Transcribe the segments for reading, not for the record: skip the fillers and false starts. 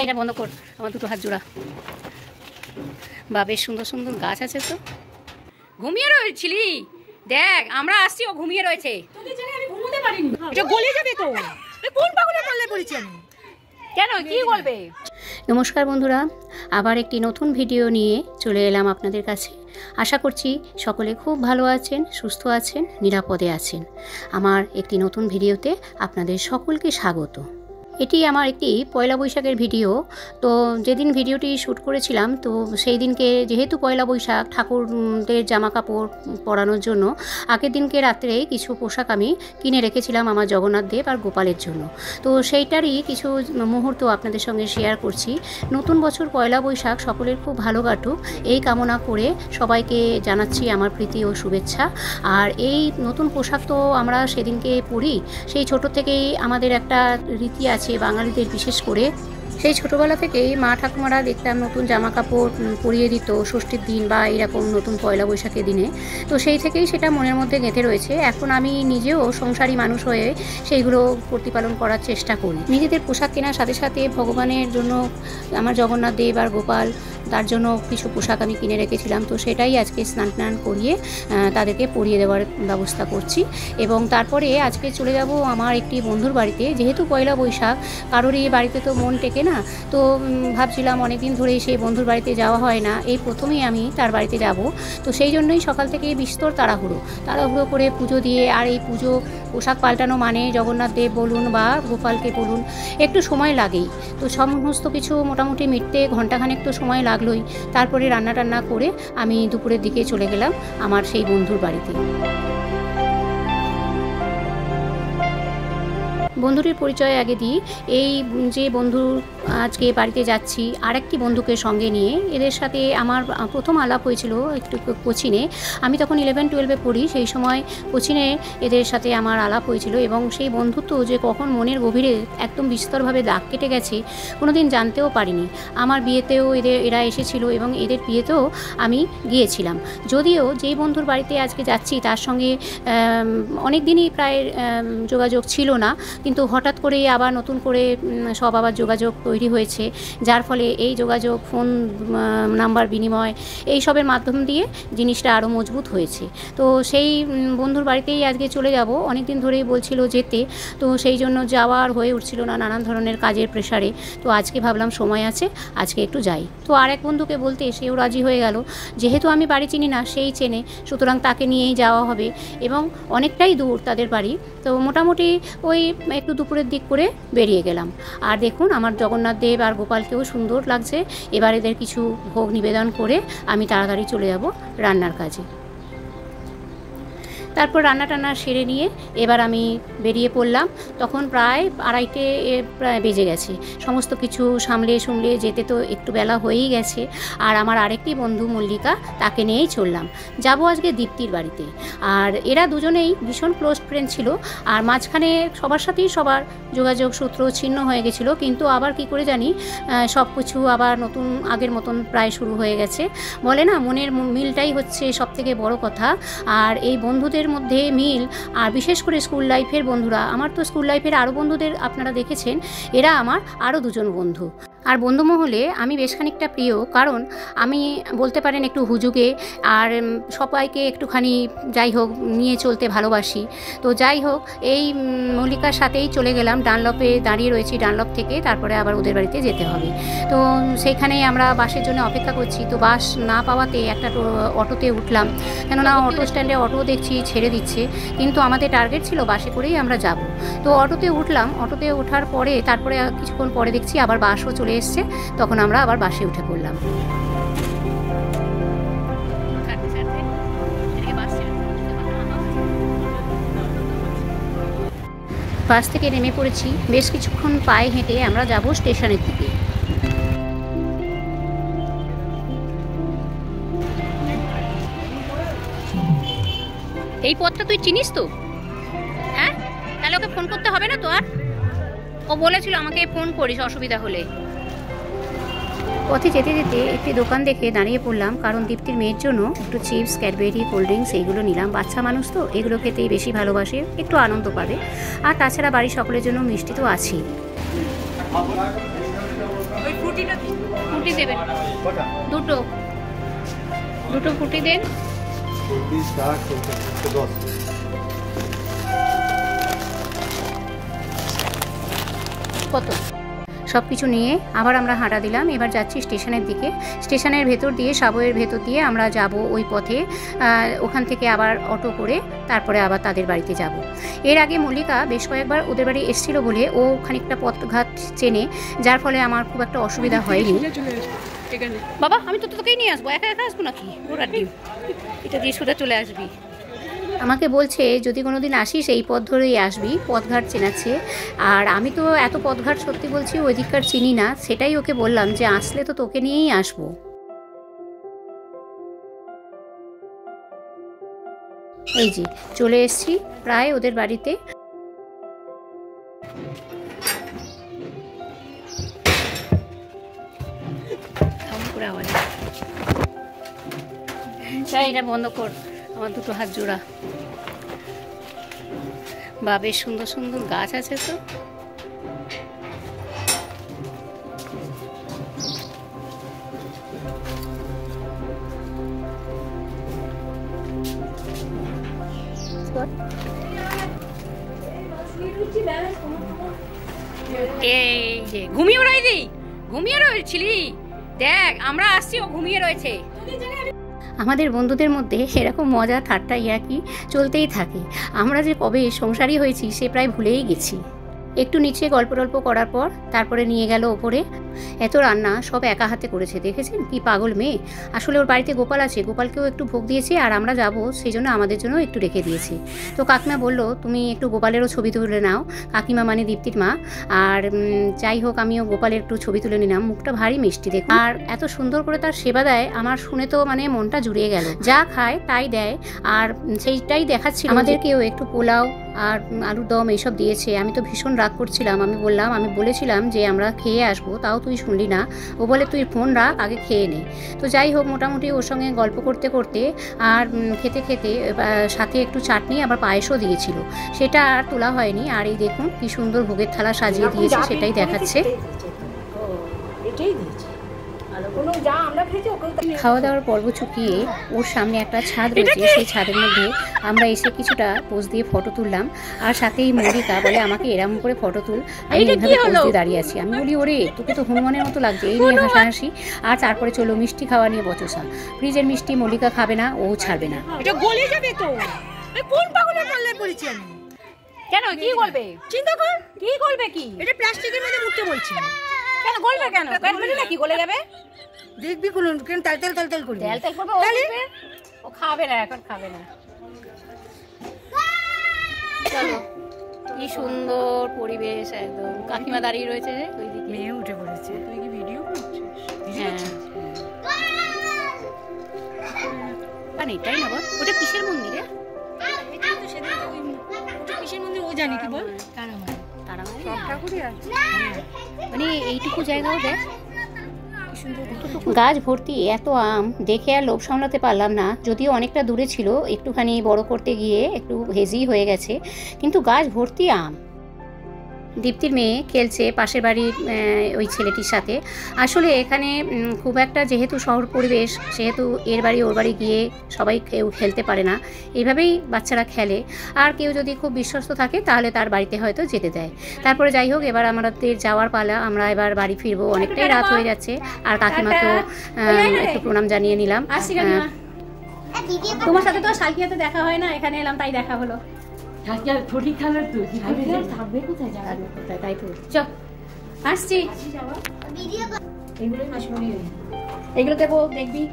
এটা বন্ধ কর, আমার দুটো হাত জোড়া। বা বেশ সুন্দর সুন্দর গাছ আছে তো। ঘুমিয়ে রয়েছিলি? দেখ আমরা আসছি, ও ঘুমিয়ে রয়েছে। কেন, কি বলবে? নমস্কার বন্ধুরা, আবার একটি নতুন ভিডিও নিয়ে চলে এলাম আপনাদের কাছে। আশা করছি সকলে খুব ভালো আছেন, সুস্থ আছেন, নিরাপদে আছেন। আমার একটি নতুন ভিডিওতে আপনাদের সকলকে স্বাগত। এটি আমার একটি পয়লা বৈশাখের ভিডিও। তো যেদিন ভিডিওটি শ্যুট করেছিলাম, তো সেই দিনকে যেহেতু পয়লা বৈশাখ, ঠাকুরদের জামা কাপড় পরানোর জন্য আগের দিনকে রাত্রে কিছু পোশাক আমি কিনে রেখেছিলাম আমার জগন্নাথ দেব আর গোপালের জন্য। তো সেইটারই কিছু মুহূর্ত আপনাদের সঙ্গে শেয়ার করছি। নতুন বছর পয়লা বৈশাখ সকলের খুব ভালো কাটুক এই কামনা করে সবাইকে জানাচ্ছি আমার প্রীতি ও শুভেচ্ছা। আর এই নতুন পোশাক তো আমরা সেদিনকে পরি, সেই ছোট থেকেই আমাদের একটা রীতি আছে বাঙালিদের, বিশেষ করে সেই ছোটোবেলা থেকেই মা ঠাকুমারা দেখতাম নতুন জামা কাপড় পরিয়ে দিত ষষ্ঠীর দিন বা এরকম নতুন পয়লা বৈশাখের দিনে। তো সেই থেকেই সেটা মনের মধ্যে গেঁথে রয়েছে। এখন আমি নিজেও সংসারী মানুষ হয়ে সেইগুলো প্রতিপালন করার চেষ্টা করি। নিজেদের পোশাক কেনার সাথে সাথে ভগবানের জন্য, আমার জগন্নাথ দেব আর গোপাল, তার জন্য কিছু পোশাক আমি কিনে রেখেছিলাম। তো সেটাই আজকে স্নান টান করিয়ে তাদেরকে পরিয়ে দেওয়ার ব্যবস্থা করছি। এবং তারপরে আজকে চলে যাব আমার একটি বন্ধুর বাড়িতে। যেহেতু পয়লা বৈশাখ, কারোরই বাড়িতে তো মন টেকে না। তো ভাবছিলাম অনেকদিন ধরেই সেই বন্ধুর বাড়িতে যাওয়া হয় না, এই প্রথমেই আমি তার বাড়িতে যাব। তো সেই জন্যই সকাল থেকে বিস্তর তাড়াহুড়ো করে পুজো দিয়ে, আর এই পুজো পোশাক পাল্টানো মানে জগন্নাথ দেব বলুন বা গোপালকে বলুন, একটু সময় লাগেই। তো সমস্ত কিছু মোটামুটি মিটতে ঘণ্টাখানেক তো সময় লাগলোই। তারপরে রান্না টান্না করে আমি দুপুরের দিকে চলে গেলাম আমার সেই বন্ধুর বাড়িতে। বন্ধুটির পরিচয় আগে দিই। এই যে বন্ধু আজকে বাড়িতে যাচ্ছি, আরেকটি বন্ধুকে সঙ্গে নিয়ে, এদের সাথে আমার প্রথম আলাপ হয়েছিল একটু কোচিনে। আমি তখন 11-12-এ পড়ি, সেই সময় কোচিনে এদের সাথে আমার আলাপ হয়েছিল। এবং সেই বন্ধুত্ব যে কখন মনের গভীরে একদম বিস্তরভাবে দাগ কেটে গেছে কোনো দিন জানতেও পারিনি। আমার বিয়েতেও এরা এসেছিল এবং এদের বিয়েতেও আমি গিয়েছিলাম। যদিও যেই বন্ধুর বাড়িতে আজকে যাচ্ছি তার সঙ্গে অনেক দিনই প্রায় যোগাযোগ ছিল না, কিন্তু হঠাৎ করেই আবার নতুন করে সব আবার যোগাযোগ তৈরি হয়েছে, যার ফলে এই যোগাযোগ, ফোন নাম্বার বিনিময়, এই সবের মাধ্যম দিয়ে জিনিসটা আরও মজবুত হয়েছে। তো সেই বন্ধুর বাড়িতেই আজকে চলে যাব। অনেক দিন ধরেই বলছিল যেতে, তো সেই জন্য যাওয়ার হয়ে উঠছিল না নানান ধরনের কাজের প্রেশারে। তো আজকে ভাবলাম সময় আছে, আজকে একটু যাই। তো আরেক বন্ধুকে বলতে সেও রাজি হয়ে গেল। যেহেতু আমি বাড়ি চিনি না, সেই চেনে, সুতরাং তাকে নিয়েই যাওয়া হবে। এবং অনেকটাই দূর তাদের বাড়ি। তো মোটামুটি ওই একটু দুপুরের দিক করে বেরিয়ে গেলাম। আর দেখুন আমার জগন্নাথ দেব আর গোপালকেও সুন্দর লাগছে। এবার এদের কিছু ভোগ নিবেদন করে আমি তাড়াতাড়ি চলে যাব রান্নার কাজে। তারপর রান্না টান্না সেরে নিয়ে এবার আমি বেরিয়ে পড়লাম। তখন প্রায় 2:30 প্রায় বেজে গেছে। সমস্ত কিছু সামলে যেতে তো একটু বেলা হয়েই গেছে। আর আমার আরেকটি বন্ধু মল্লিকা, তাকে নিয়েই চললাম। যাব আজকে দীপ্তির বাড়িতে। আর এরা দুজনেই ভীষণ ক্লোজ ফ্রেন্ড ছিল। আর মাঝখানে সবার সাথেই সবার যোগাযোগ সূত্র ছিন্ন হয়ে গেছিলো, কিন্তু আবার কি করে জানি সব কিছু আবার নতুন আগের মতন প্রায় শুরু হয়ে গেছে। বলে না, মনের মিলটাই হচ্ছে সবথেকে বড় কথা। আর এই বন্ধুদের মধ্যে মিল, আর বিশেষ করে স্কুল লাইফের বন্ধুরা, আমার তো স্কুল লাইফের আরও বন্ধুদের আপনারা দেখেছেন, এরা আমার আরও দুজন বন্ধু। আর বন্ধুমহলে আমি বেশ খানিকটা প্রিয়, কারণ আমি বলতে পারেন একটু হুজুগে, আর সবাইকে একটুখানি যাই হোক নিয়ে চলতে ভালোবাসি। তো যাই হোক, এই মল্লিকার সাথেই চলে গেলাম। ডানলপে দাঁড়িয়ে রয়েছি, ডানলপ থেকে তারপরে আবার ওদের বাড়িতে যেতে হবে। তো সেইখানেই আমরা বাসের জন্য অপেক্ষা করছি। তো বাস না পাওয়াতে একটা অটোতে উঠলাম, কেননা অটো স্ট্যান্ডে অটো দেখছি ছেড়ে দিচ্ছে, কিন্তু আমাদের টার্গেট ছিল বাসে করেই আমরা যাব। তো অটোতে উঠলাম। অটোতে ওঠার পরে তারপরে কিছুক্ষণ পরে দেখছি আবার বাসও চলে এসছে। তখন আমরা আবার বাসে উঠে পড়লাম। বাস থেকে নেমে পড়েছি। বেশ কিছুক্ষণ পায়ে হেঁটে আমরা যাব স্টেশনের দিকে। এই পথটা তুই চিনিস তো? হ্যাঁ, তাহলে ওকে ফোন করতে হবে না তো আর? ও বলেছিল আমাকে ফোন করিস অসুবিধা হলে। পথে যেতে যেতে একটি দোকান দেখে দাঁড়িয়ে পড়লাম, কারণ দীপ্তির মেয়ের জন্য একটু চিপস, ক্যাডবেরি, কোল্ড ড্রিঙ্কস এইগুলো নিলাম। বাচ্চা মানুষ তো এগুলো খেতেই বেশি ভালোবাসে, একটু আনন্দ পাবে। আর তাছাড়া বাড়ির সকলের জন্য মিষ্টি তো আছেই। দেবেন দুটো দুটো ফুটি দেন। কত সব কিছু নিয়ে আবার আমরা হাঁটা দিলাম। এবার যাচ্ছি স্টেশনের দিকে। স্টেশনের ভেতর দিয়ে সাবওয়ের ভেতর দিয়ে আমরা যাব ওই পথে। ওখান থেকে আবার অটো করে তারপরে আবার তাদের বাড়িতে যাব। এর আগে মল্লিকা বেশ কয়েকবার ওদের বাড়ি এসেছিল বলে ও খানিকটা পথঘাট চেনে, যার ফলে আমার খুব একটা অসুবিধা হয়নি। বাবা আমি তো তোকেই নিয়ে আসবো, একা একা আসবো নাকি? ওরা ডিম এটা দিয়ে সোজা চলে আসবি। আমাকে বলছে যদি কোনো দিন আসিস এই পথ ধরেই আসবি, পথঘাট চেনাচ্ছে। আর আমি তো এত পথঘাট সত্যি বলছি ওই দিককার চিনি না, সেটাই ওকে বললাম যে আসলে তো তোকে নিয়েই আসবো। এই যে চলে এসছি প্রায় ওদের বাড়িতে। এটা বন্ধ কর, আমার দুটো হাত জোড়া। বা বেশ সুন্দর সুন্দর গাছ আছে তো। এই যে ঘুমিয়ে রয়ে দি, ঘুমিয়ে রয়েছিলি, দেখ আমরা আসছি ও ঘুমিয়ে রয়েছে। আমাদের বন্ধুদের মধ্যে এরকম মজা ঠাট্টা ইয়ার্কি চলতেই থাকে। আমরা যে কবে সংসারী হয়েছি সে প্রায় ভুলেই গেছি। একটু নিচে গল্প টল্প করার পর তারপরে নিয়ে গেল ওপরে। এত রান্না সব একা হাতে করেছে, দেখেছেন কি পাগল মেয়ে। আসলে ওর বাড়িতে গোপাল আছে, গোপালকেও একটু ভোগ দিয়েছে আর আমরা যাব সেই জন্য আমাদের জন্য একটু রেখে দিয়েছে। তো কাকিমা বলল তুমি একটু গোপালেরও ছবি তুলে নাও। কাকিমা মানে দীপ্তির মা। আর যাই হোক আমিও গোপালের একটু ছবি তুলে নিলাম। মুখটা ভারী মিষ্টি দেখুন, আর এত সুন্দর করে তার সেবা দেয়, আমার শুনে তো মানে মনটা জুড়িয়ে গেল। যা খায় তাই দেয় আর সেইটাই দেখাচ্ছিল। আমাদেরকেও একটু পোলাও আর আলুর দম এইসব দিয়েছে। আমি তো ভীষণ রাগ করছিলাম। আমি বলেছিলাম যে আমরা খেয়ে আসবো, তাও তুই শুনলি না। ও বলে তুই ফোন রাখ, আগে খেয়ে নে। তো যাই হোক মোটামুটি ওর সঙ্গে গল্প করতে করতে আর খেতে খেতে সাথে একটু চাটনি আবার পায়েসও দিয়েছিল, সেটা আর তোলা হয়নি। আর এই দেখুন কি সুন্দর ভোগের থালা সাজিয়ে দিয়েছে, সেটাই দেখাচ্ছে। খাওয়া দাওয়ার পর্ব চুকিয়ে ওর সামনে একটা ছাদ রয়েছে, সেই ছাদের মধ্যে আমরা এসে কিছুটা পোজ দিয়ে ফটো তুললাম। আর সাথেই মল্লিকা বলে আমাকে এরকম করে ফটো তুল, আমি এইভাবে পোজ দিয়ে দাঁড়িয়ে আছি। আমি বলি ওরে তোকে তো হনুমানের মতো লাগছে, এই নিয়ে হাসাহাসি। আর তারপরে চলো মিষ্টি খাওয়া নিয়ে বচসা। ফ্রিজের মিষ্টি মল্লিকা খাবে না, ও ছাড়বে না। এটা গলে যাবে তো। কোন পাগলের পাল্লায় পড়েছি আমি? কেন কি বলবে? চিন্তা কর কি বলবে কি? এটা প্লাস্টিকের মধ্যে মুখতে বলছি। কেন গলবে কেন? গলবে না কি গলে যাবে? দেখবি কোন কেন তেল তেল তেল তেল করবে। তেল তেল করবে ও খাবে না, এখন খাবে না। চলো কি সুন্দর পরিবেশ একদম। কাকিমা দাঁড়িয়ে রয়েছে ওইদিকে, মেয়ে উঠে পড়েছে। তুই কি ভিডিও করছিস? হ্যাঁ মানে এটাই না বল, ওটা কিসের মন্দির রে? এটা তো সেদিন ওটা কিসের মন্দির ও জানি কি বল? তারামাই। তারামাই সব ঠাকুরই আছে মানে এইটুকু জায়গাও দেখ গাছ ভর্তি এত আম, দেখে আর লোভ সামলাতে পারলাম না। যদিও অনেকটা দূরে ছিল, একটুখানি বড় করতে গিয়ে একটু হেজি হয়ে গেছে, কিন্তু গাছ ভর্তি আম। দীপ্তির মেয়ে খেলছে পাশের বাড়ির ওই ছেলেটির সাথে। আসলে এখানে খুব একটা যেহেতু শহর পরিবেশ, সেহেতু এর বাড়ি ওর বাড়ি গিয়ে সবাই কেউ খেলতে পারে না, এইভাবেই বাচ্চারা খেলে। আর কেউ যদি খুব বিশ্বস্ত থাকে তাহলে তার বাড়িতে হয়তো যেতে দেয়। তারপরে যাই হোক এবার আমাদের যাওয়ার পালা, আমরা এবার বাড়ি ফিরবো, অনেকটাই রাত হয়ে যাচ্ছে। আর কাকিমাকেও একটু প্রণাম জানিয়ে নিলাম। তোমার সাথে তো সালকিয়াতে দেখা হয় না, এখানে এলাম তাই দেখা হলো। তাই তো চল আসছি, এগুলো দেবো দেখবি।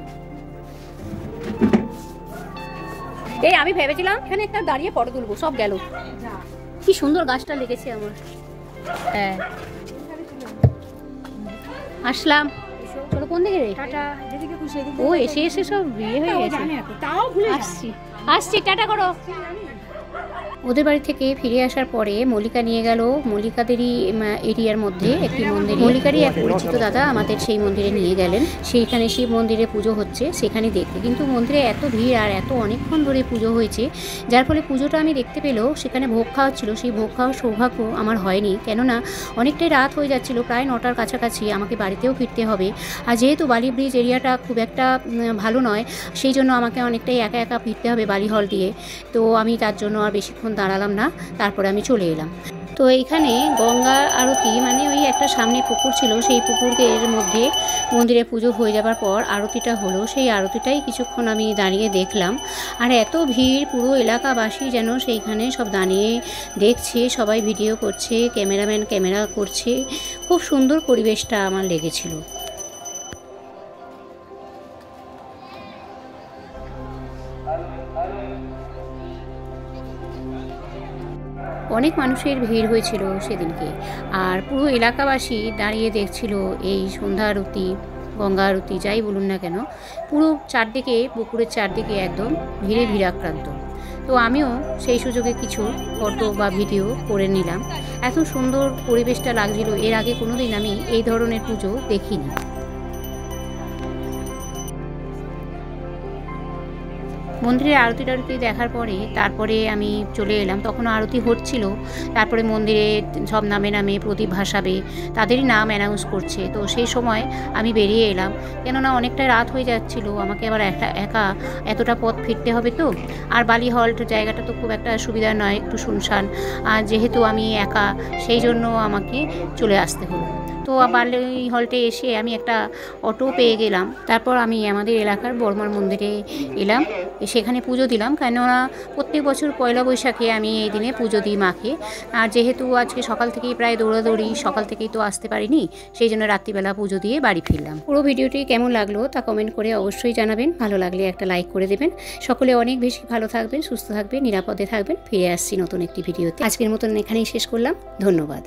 এই আমি ভেবেছিলাম এখানে একটা দাঁড়িয়ে ফটো তুলবো, সব গেল। কি সুন্দর গাছটা লেগেছে আমার। হ্যাঁ আসলাম। চলো কোন দিকে রে? ও এসে এসে সব বিয়ে হয়ে গেছে। আসছি আসছি, টাটা করো। ওদের বাড়ি থেকে ফিরে আসার পরে মল্লিকা নিয়ে গেল মল্লিকাদেরই এরিয়ার মধ্যে একটি মন্দির। মল্লিকারই এক পরিচিত দাদা আমাদের সেই মন্দিরে নিয়ে গেলেন। সেইখানে শিব মন্দিরে পুজো হচ্ছে সেখানে দেখতে, কিন্তু মন্দিরে এত ভিড় আর এত অনেকক্ষণ ধরে পুজো হয়েছে, যার ফলে পুজোটা আমি দেখতে পেলেও সেখানে ভোগ খাওয়া ছিল, সেই ভোগ খাওয়ার সৌভাগ্য আমার হয়নি। কেননা অনেকটাই রাত হয়ে যাচ্ছিল, প্রায় 9টার কাছাকাছি আমাকে বাড়িতেও ফিরতে হবে। আর যেহেতু বালি ব্রিজ এরিয়াটা খুব একটা ভালো নয়, সেই জন্য আমাকে অনেকটাই একা একা ফিরতে হবে বালি হল দিয়ে। তো আমি তার জন্য আর বেশিক্ষণ দাঁড়ালাম না, তারপরে আমি চলে এলাম। তো এইখানে গঙ্গা আরতি মানে ওই একটা সামনে পুকুর ছিল, সেই পুকুরের মধ্যে মন্দিরে পুজো হয়ে যাবার পর আরতিটা হলো, সেই আরতিটাই কিছুক্ষণ আমি দাঁড়িয়ে দেখলাম। আর এত ভিড়, পুরো এলাকাবাসী যেন সেইখানে সব দাঁড়িয়ে দেখছে, সবাই ভিডিও করছে, ক্যামেরাম্যান ক্যামেরা করছে। খুব সুন্দর পরিবেশটা আমার লেগেছিল। অনেক মানুষের ভিড় হয়েছিল সেদিনকে, আর পুরো এলাকাবাসী দাঁড়িয়ে দেখছিল এই সন্ধ্যা আরতি, গঙ্গা আরতি যাই বলুন না কেন। পুরো চারদিকে, পুকুরের চারদিকে একদম ভিড়ে ভিড়াক্রান্ত। তো আমিও সেই সুযোগে কিছু ফটো বা ভিডিও করে নিলাম। এত সুন্দর পরিবেশটা লাগছিল, এর আগে কোনোদিন আমি এই ধরনের পুজো দেখিনি। মন্দিরের আরতি টারতি দেখার পরে তারপরে আমি চলে এলাম, তখনও আরতি হচ্ছিল। তারপরে মন্দিরে সব নামে নামে প্রদীপ ভাসাবে, তাদেরই নাম অ্যানাউন্স করছে। তো সেই সময় আমি বেরিয়ে এলাম, কেননা অনেকটা রাত হয়ে যাচ্ছিল, আমাকে আবার একা এতটা পথ ফিরতে হবে। তো আর বালি হল্ট জায়গাটা তো খুব একটা সুবিধা নয়, একটু শুনশান। আর যেহেতু আমি একা, সেই জন্য আমাকে চলে আসতে হলো। তো বালি হল্টে এসে আমি একটা অটো পেয়ে গেলাম। তারপর আমি আমাদের এলাকার বর্মার মন্দিরে এলাম, সেখানে পুজো দিলাম। কেননা প্রত্যেক বছর পয়লা বৈশাখে আমি এই দিনে পুজো দিই মাকে। আর যেহেতু আজকে সকাল থেকেই প্রায় দৌড়াদৌড়ি, সকাল থেকেই তো আসতে পারিনি, সেই জন্য রাত্রিবেলা পুজো দিয়ে বাড়ি ফিরলাম। পুরো ভিডিওটি কেমন লাগলো তা কমেন্ট করে অবশ্যই জানাবেন। ভালো লাগলে একটা লাইক করে দেবেন। সকলে অনেক বেশি ভালো থাকবেন, সুস্থ থাকবেন, নিরাপদে থাকবেন। ফিরে আসছি নতুন একটি ভিডিওতে। আজকের মতন এখানেই শেষ করলাম। ধন্যবাদ।